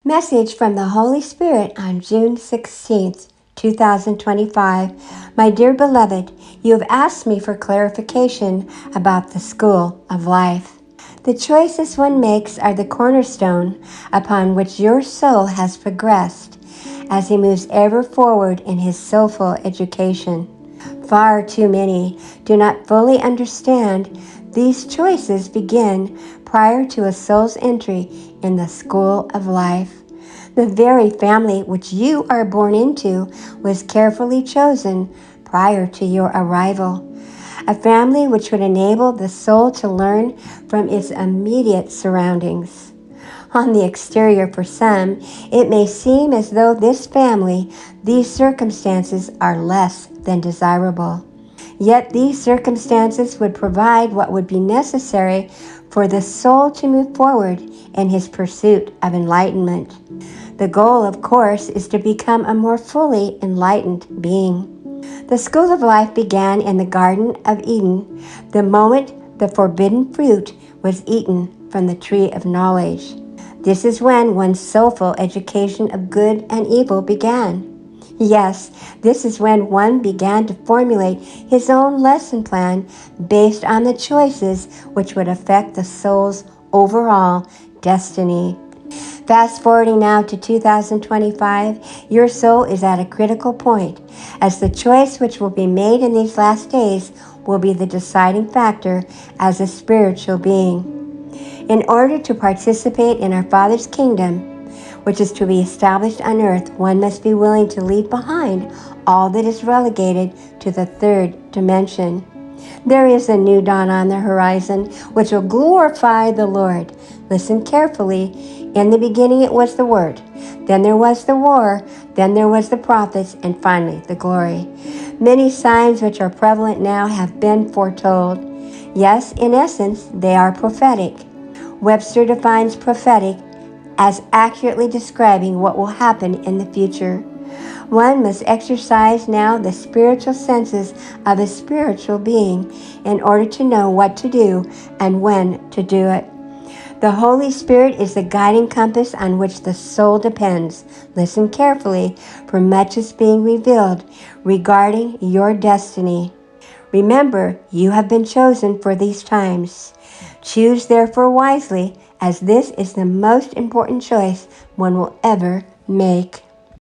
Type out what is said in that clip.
Message from the Holy Spirit on June 16th, 2025. My dear beloved, you have asked me for clarification about the school of life. The choices one makes are the cornerstone upon which your soul has progressed as he moves ever forward in his soulful education. Far too many do not fully understand these choices begin prior to a soul's entry in the school of life. The very family which you are born into was carefully chosen prior to your arrival. A family which would enable the soul to learn from its immediate surroundings. On the exterior, for some, it may seem as though this family, these circumstances are less than desirable. Yet these circumstances would provide what would be necessary for the soul to move forward in his pursuit of enlightenment. The goal, of course, is to become a more fully enlightened being. The school of life began in the Garden of Eden, the moment the forbidden fruit was eaten from the tree of knowledge. This is when one's soulful education of good and evil began. Yes, this is when one began to formulate his own lesson plan based on the choices which would affect the soul's overall destiny. Fast forwarding now to 2025, your soul is at a critical point, as the choice which will be made in these last days will be the deciding factor as a spiritual being. In order to participate in our Father's kingdom, which is to be established on earth, one must be willing to leave behind all that is relegated to the third dimension. There is a new dawn on the horizon, which will glorify the Lord. Listen carefully. In the beginning it was the Word. Then there was the war. Then there was the prophets. And finally the glory. Many signs which are prevalent now have been foretold. Yes, in essence, they are prophetic. Webster defines prophetic as accurately describing what will happen in the future. One must exercise now the spiritual senses of a spiritual being in order to know what to do and when to do it. The Holy Spirit is the guiding compass on which the soul depends. Listen carefully, for much is being revealed regarding your destiny. Remember, you have been chosen for these times. Choose therefore wisely, as this is the most important choice one will ever make.